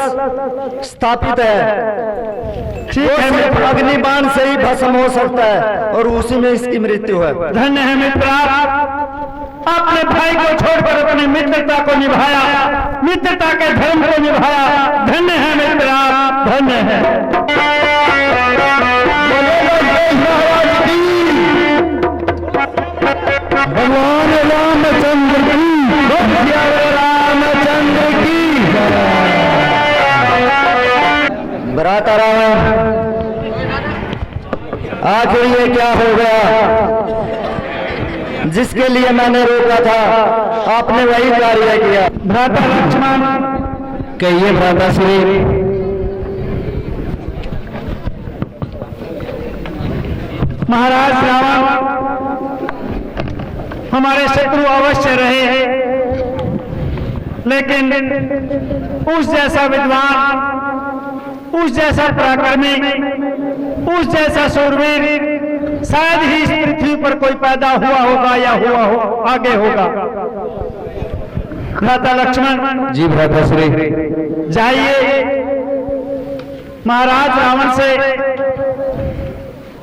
स्थापित है, ठीक है, सिर्फ अग्निबाण से ही भस्म हो सकता है और उसी में इसकी मृत्यु है। धन्य है मित्र, आपने भाई को छोड़कर अपनी मित्रता को निभाया, मित्रता के धर्म को निभाया। धन्य है मित्र, आप धन्य है। भगवान रामचंद्र की, रामचंद्र की। बराता रावण, आखिर ये क्या हो गया? जिसके लिए मैंने रोका था आपने वही कार्य किया। भ्राता लक्ष्मण, कहिए भ्राता श्री। महाराज रावण हमारे शत्रु अवश्य रहे हैं, लेकिन उस जैसा विद्वान, उस जैसा पराक्रमी, उस जैसा शूरवीर शायद ही इस पृथ्वी पर कोई पैदा हुआ होगा या हुआ हो आगे होगा। भ्राता लक्ष्मण जी भ्राता श्री। जाइए, महाराज रावण से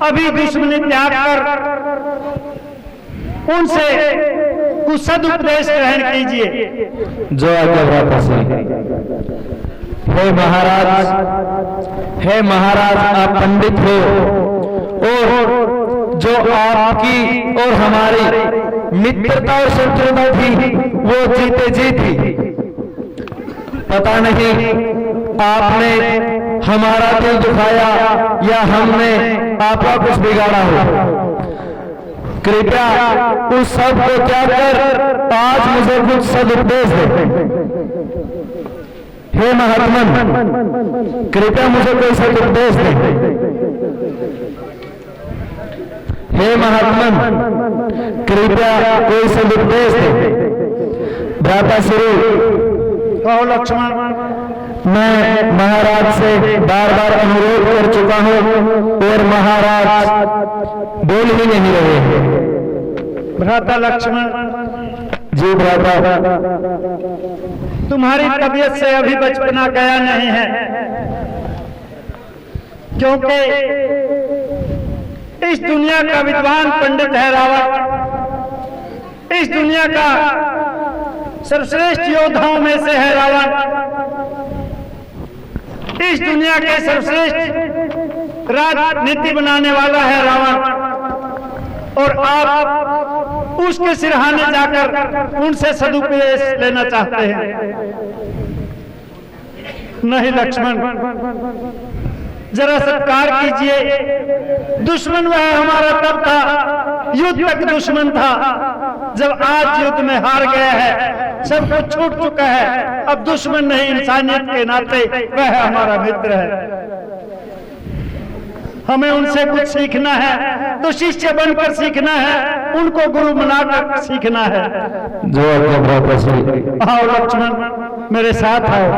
अभी दुश्मनी त्याग कर उनसे कुछ सदुपदेश ग्रहण कीजिए। जो आज्ञा भ्राता श्री। हे महाराज, हे महाराज, आप पंडित हो और जो आपकी और हमारी मित्रता और शत्रुता थी वो जीते जी थी। पता नहीं आपने हमारा दिल दुखाया या हमने आपका कुछ बिगाड़ा हो। कृपया उस सब को त्याग कर आज मुझे कुछ सदुपदेश दे। हे महात्मन, कृपया मुझे कोई सदुपदेश दे। हे महात्मन, कृपया कोई सदुपदेश दे। भ्राता श्री। कहो लक्ष्मण। मैं महाराज से बार बार अनुरोध कर चुका हूं और महाराज बोल ही नहीं रहे हैं। भ्राता लक्ष्मण जी भ्राता। तुम्हारी तबीयत से अभी बचपना गया नहीं है, क्योंकि इस दुनिया का विद्वान पंडित है रावण। इस दुनिया का सर्वश्रेष्ठ योद्धाओं में से है रावण। इस दुनिया के सर्वश्रेष्ठ राजनीति बनाने वाला है रावण, और आप उसके सिरहाने जाकर उनसे सदुपदेश लेना चाहते हैं। नहीं लक्ष्मण, जरा सत्कार कीजिए। दुश्मन वह हमारा तब था, युद्ध तक दुश्मन था, जब आज युद्ध में हार गया है, सब कुछ छूट चुका है। अब दुश्मन नहीं, इंसानियत के नाते वह हमारा मित्र है। हमें उनसे कुछ सीखना है तो शिष्य बनकर सीखना है, उनको गुरु बनाकर सीखना है। जो भ्राता श्री। आओ लक्ष्मण, मेरे साथ आओ।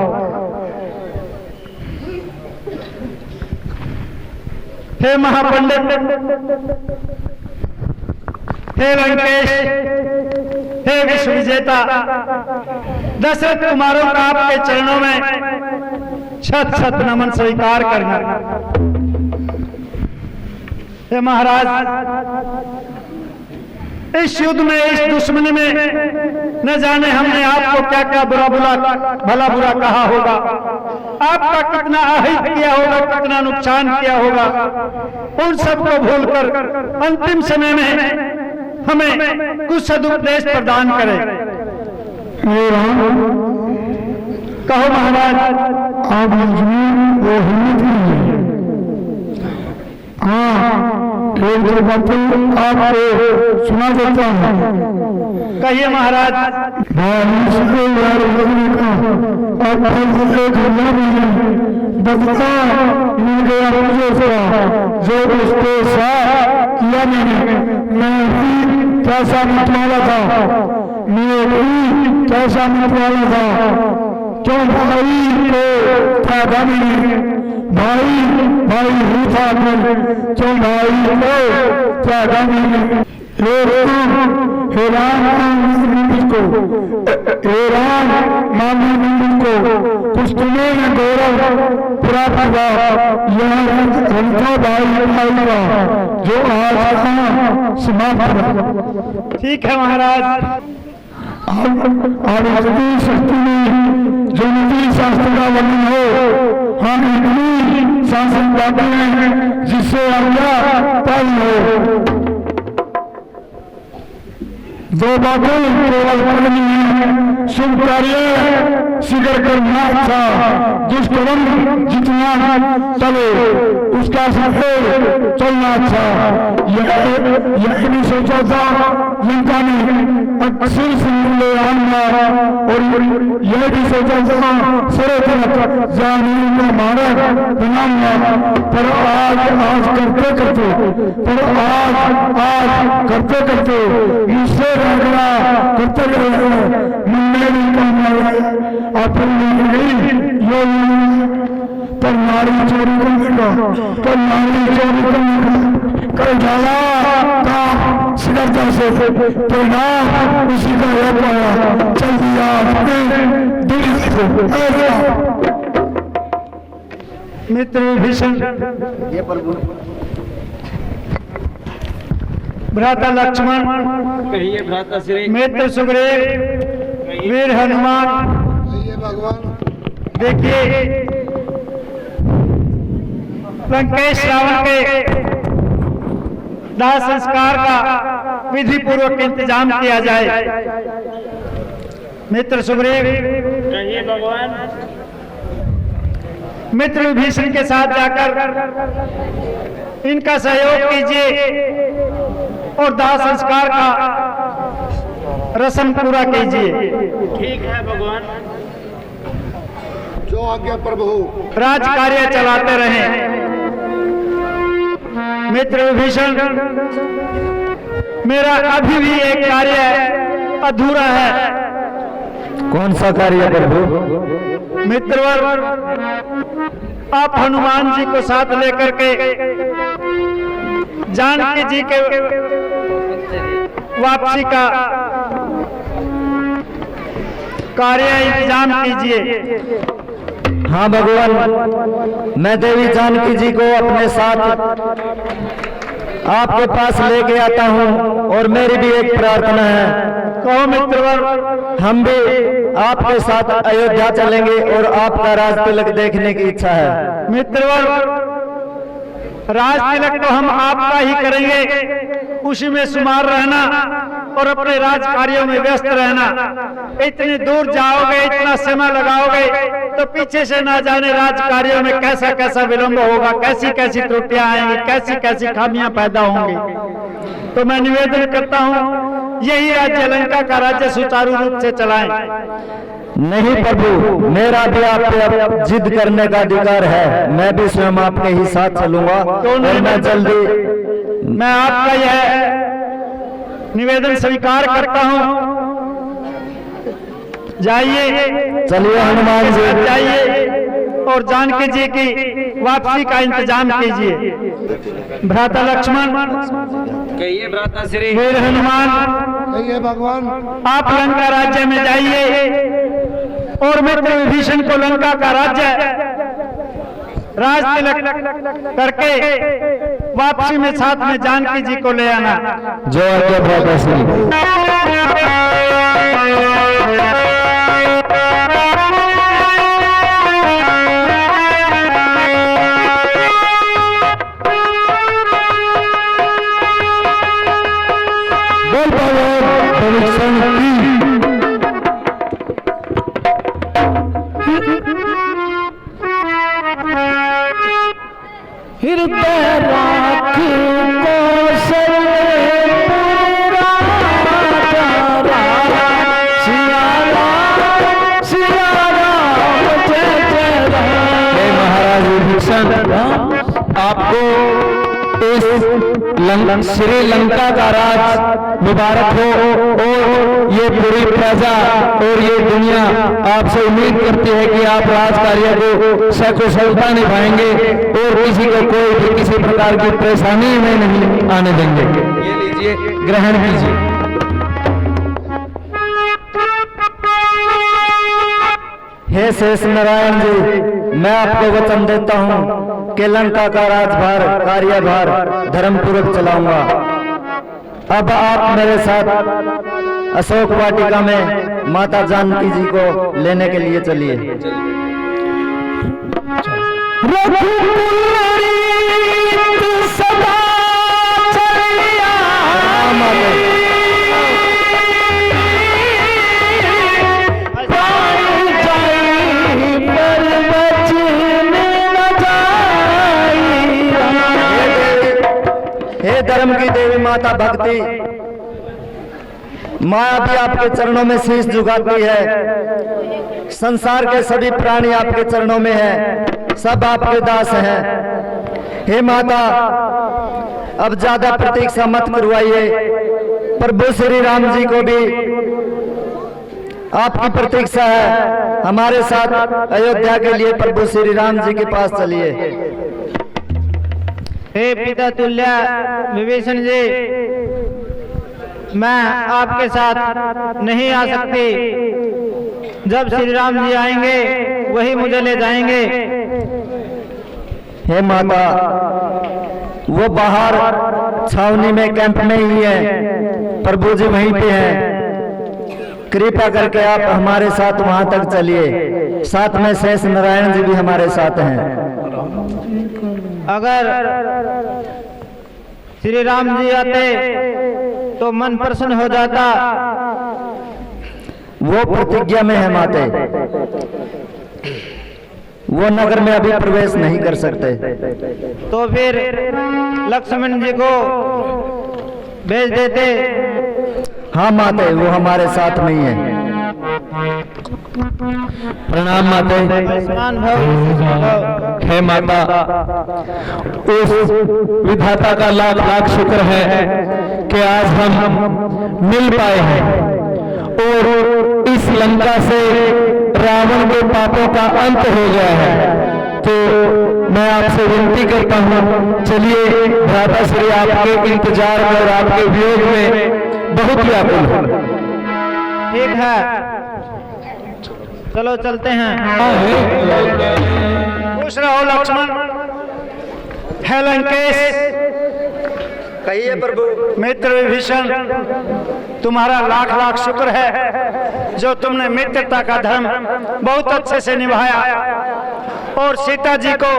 हे महापंडित, हे लंकेश, हे विश्व विजेता, दशरथ कुमारों का आपके चरणों में शत शत नमन स्वीकार करना। हे महाराज, इस युद्ध में, इस दुश्मनी में न जाने हमने आपको क्या क्या भला बुरा कहा होगा, आपका कितना अहित किया होगा, कितना नुकसान किया होगा। उन सबको भूलकर अंतिम समय में हमें कुछ सदुपदेश प्रदान करें। कहो महाराज। आप वो हिम्मत नहीं है। हाँ, एक दो बातें आपको सुना देता हूँ। कहिए महाराज। बदला मिल गया मुझे जो उसके साथ किया मैंने। मैं भी कैसा मतवाला था, मैं भी कैसा मतवाला था। क्यों भाई को फायदा नहीं, भाई भाई ही था, क्यों भाई को फायदा नहीं। हैरान मामू को कुछ तुम्हें में गौरव प्राप्त हुआ। यह उनका भाई का जो आज कहाँ समाप्त हुआ। ठीक है महाराज। और इतनी शक्ति में जो नीति शास्त्र का वर्णन हो, हम इतनी शासन पाते हैं जिससे आज्ञा तय हो। दो बातें केवल करनी है, शुभ कार्य शीघ्र करना था, दुष्कर्म जितना चले उसका सफल चलना था। यह भी सोचा था लंका में अक्सर सिंह ले आना, और यह भी सोचा था सरत जाने का मारा बनाना। पर आज करते करते मुझसे रगड़ा करते रहे, मुन्ने भी कम अपनी ये पर नारी चोरी करने कल डाला काम सिकरता से परिणाम उसी का हो पाया। चल दिया मित्र विभीषण, भ्राता लक्ष्मण, मित्र सुग्रीव, वीर हनुमान, देखिए लंकेश रावण के दाह संस्कार का विधि पूर्वक इंतजाम किया जाए। मित्र सुग्रीव, मित्र विभीषण के साथ जाकर इनका सहयोग कीजिए और दाह संस्कार का रस्म पूरा कीजिए। ठीक है भगवान। जो आज्ञा प्रभु। राज कार्य चलाते रहें। मित्र विभीषण, मेरा अभी भी एक कार्य अधूरा है। कौन सा कार्य प्रभु? मित्रवर, आप हनुमान जी को साथ लेकर के जानकी जी के वापसी का कार्य इंतजाम कीजिए। हाँ भगवान, मैं देवी जानकी जी को अपने साथ आपके पास लेके आता हूँ, और मेरी भी एक प्रार्थना है। कहो मित्रवर। हम भी आपके साथ अयोध्या चलेंगे और आपका राज तिलक देखने की इच्छा है। मित्रवर, राज तिलक तो हम आपका ही करेंगे, उसी में शुमार रहना और अपने राज कार्यों में व्यस्त रहना। इतनी दूर जाओगे, इतना समय लगाओगे तो पीछे से ना जाने राज कार्यों में कैसा कैसा विलंब होगा, कैसी कैसी त्रुटियां आएंगी, कैसी कैसी खामियां पैदा होंगी। तो मैं निवेदन करता हूँ, यही राज्य लंका का राज्य सुचारू रूप से चलाएं। नहीं प्रभु, मेरा भी आप पे जिद करने का अधिकार है। मैं भी स्वयं आपके ही साथ चलूंगा, और मैं जल्दी मैं आपका यह निवेदन स्वीकार करता हूँ। जाइए, चलिए हनुमान जी, जाइए और जानकी जी की वापसी का इंतजाम कीजिए। भ्राता लक्ष्मण, कहिए भ्राता श्री। वीर हनुमान, कहिए भगवान। आप लंका राज्य में जाइए और मित्र विभीषण को लंका का राज्य राज तिलक करके वापसी में साथ में जानकी जी को ले आना। जो आज्ञा भ्राता श्री। हृदय राख कौशल महाराज विभीषण, आपको इस श्रीलंका का राज मुबारक हो और ये पूरी प्रजा और ये दुनिया आपसे उम्मीद करती है कि आप राज कार्य को सकुशलता निभाएंगे और किसी को कोई भी किसी प्रकार की परेशानी में नहीं आने देंगे। ये लीजिए, ग्रहण कीजिए। हे शेष नारायण जी, मैं आपको वचन देता हूँ कि लंका का राजभार कार्यभार धर्मपूर्वक चलाऊंगा। अब आप मेरे साथ अशोक वाटिका में माता जानकी जी को लेने के लिए चलिए। धर्म की देवी माता भक्ति माया भी आपके चरणों में शीश झुकाती है। संसार के सभी प्राणी आपके चरणों में हैं, सब आपके दास हैं। हे माता, अब ज्यादा प्रतीक्षा मत करवाइए। प्रभु श्री राम जी को भी आपकी प्रतीक्षा है। हमारे साथ अयोध्या के लिए प्रभु श्री राम जी के पास चलिए। हे पिता तुल्य विभीषण जी, मैं आपके साथ नहीं आ सकती। जब श्री राम जी आएंगे वही मुझे ले जाएंगे। हे माता, वो बाहर छावनी में कैंप में ही है, प्रभु जी वहीं पे हैं। कृपा करके आप हमारे साथ वहां तक चलिए। साथ में शेष नारायण जी भी हमारे साथ हैं। अगर श्री राम जी आते तो मन प्रसन्न हो जाता। वो प्रतिज्ञा में है माते, वो नगर में अभी प्रवेश नहीं कर सकते। तो फिर लक्ष्मण जी को भेज देते। हाँ माते, वो हमारे साथ में ही है। प्रणाम माते। हे माता, उस विधाता का लाख लाख शुक्र है कि आज हम मिल पाए हैं और इस लंका से रावण के पापों का अंत हो गया है। तो मैं आपसे विनती करता हूँ, चलिए भ्राता श्री आपके इंतजार में और आपके वियोग में बहुत व्याकुल है। ठीक है, चलो चलते हैं। खुश रहो लक्ष्मण। है लंकेश, कहिए प्रभु। मित्र विभीषण, तुम्हारा लाख लाख शुक्र है जो तुमने मित्रता का धर्म बहुत अच्छे से निभाया और सीता जी को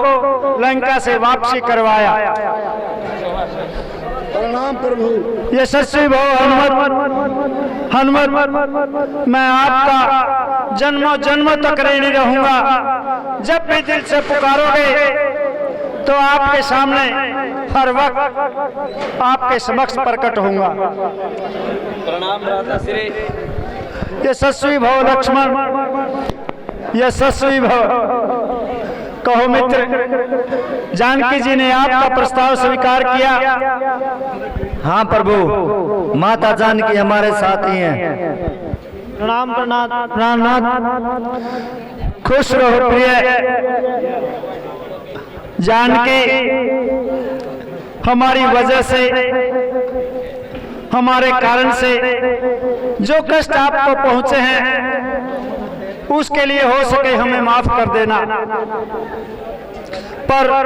लंका से वापसी करवाया। प्रणाम प्रभु। यशस्वी भव हनुमत। हनुमत, मैं आपका जन्मों जन्मों तक ऋणी रहूंगा। जब भी दिल से पुकारोगे तो आपके सामने हर वक्त आपके समक्ष प्रकट होऊंगा। प्रणाम भ्राता श्री। यशस्वी भव लक्ष्मण, यशस्वी भव। कहो मित्र, जानकी जी ने आपका प्रस्ताव स्वीकार किया? हाँ प्रभु, माता जानकी हमारे साथ ही हैं। प्रणाम प्रणाम। खुश रहो प्रिय। जानकी, हमारी वजह से, हमारे कारण से जो कष्ट आपको पहुंचे हैं उसके लिए हो सके हमें माफ कर देना। पर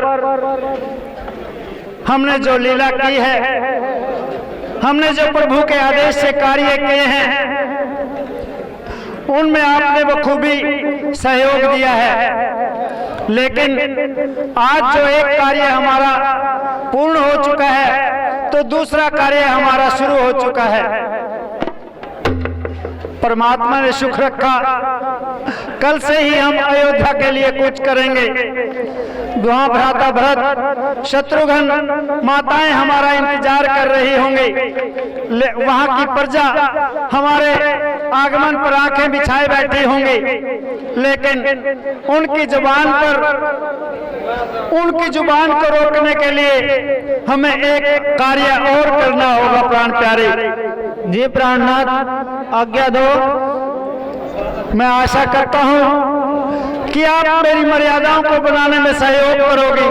हमने जो लीला की है, हमने जो प्रभु के आदेश से कार्य किए हैं, उनमें आपने बखूबी सहयोग दिया है। लेकिन आज जो एक कार्य हमारा पूर्ण हो चुका है, तो दूसरा कार्य हमारा शुरू हो चुका है। परमात्मा ने सुख रखा, कल से ही हम अयोध्या के लिए कुछ करेंगे। वहां भ्राता भरत, शत्रुघ्न, माताएं हमारा इंतजार कर रही होंगी। वहां की प्रजा हमारे आगमन पर आंखें बिछाए बैठी होंगी। लेकिन उनकी जुबान को रोकने के लिए हमें एक कार्य और करना होगा। प्राण प्यारे जी प्राणनाथ, आज्ञा दो। मैं आशा करता हूं कि आप मेरी मर्यादाओं को बनाने में सहयोग करोगे।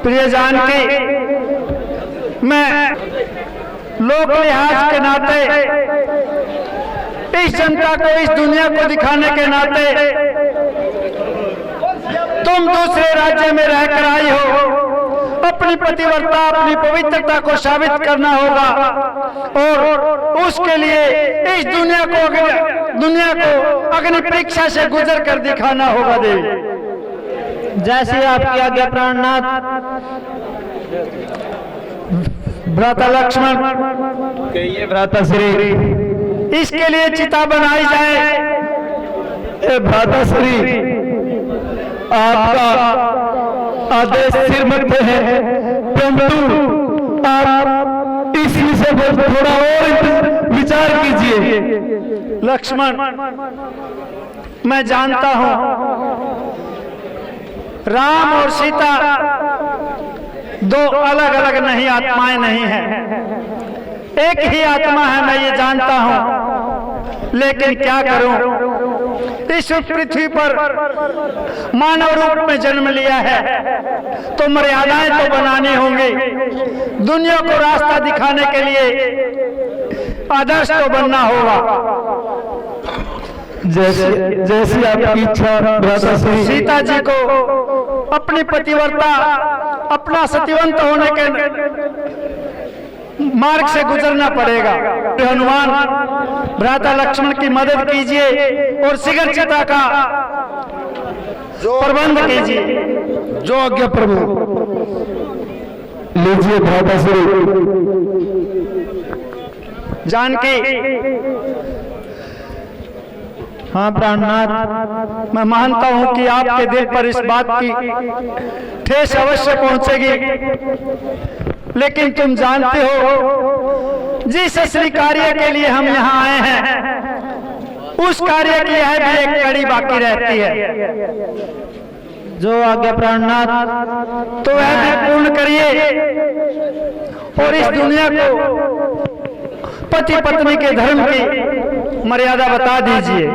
प्रिय जानकी, मैं लोक लिहाज के नाते, इस जनता को, इस दुनिया को दिखाने के नाते, तुम दूसरे राज्य में रहकर आई हो, अपनी पतिव्रता, अपनी पवित्रता को साबित करना होगा और उसके लिए इस दुनिया को अग्नि परीक्षा से गुजर कर दिखाना होगा। देवी, जैसी आपकी आज्ञा प्राणनाथ। भ्राता लक्ष्मण, कहिए भ्राता श्री, इसके लिए चिता बनाई जाए। भ्राता श्री, आपका आदेश सिर मध्य है, परंतु आप इस विषय पर थोड़ा और विचार कीजिए। लक्ष्मण, मैं जानता हूं राम और सीता दो अलग अलग नहीं आत्माएं नहीं हैं, एक ही आत्मा है, मैं ये जानता हूं। लेकिन क्या करूं, इस पृथ्वी पर मानव रूप में जन्म लिया है, तो मर्यादाएं तो बनानी होंगी। दुनिया को रास्ता दिखाने के लिए आदर्श तो बनना होगा। जैसी आपकी इच्छा भ्राता श्री। सीता जी को अपनी पतिव्रता, अपना सतीवंत होने के मार्ग से गुजरना पड़ेगा। हनुमान, भ्राता लक्ष्मण की मदद कीजिए और शीघ्र चिता का प्रबंध कीजिए। जो आज्ञा प्रभु। लीजिए भ्राता श्री। जानकी, हाँ प्राणनाथ, मैं मानता हूं कि आपके दिल पर इस बात की ठेस अवश्य पहुंचेगी। लेकिन तुम जानते हो, जिस असली कार्य के लिए हम यहाँ आए हैं, उस कार्य की यह भी एक कड़ी बाकी रहती है। जो आज्ञा प्राणनाथ। तो वह भी पूर्ण करिए और इस दुनिया को पति पत्नी के धर्म की मर्यादा बता दीजिए।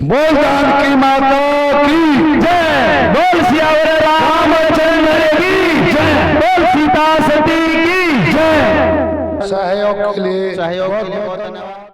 बोल जानकी माता की जय, बोल सियावर रामचंद्र की जय, बोल सीता सती की जय। सहयोग के लिए बहुत धन्यवाद।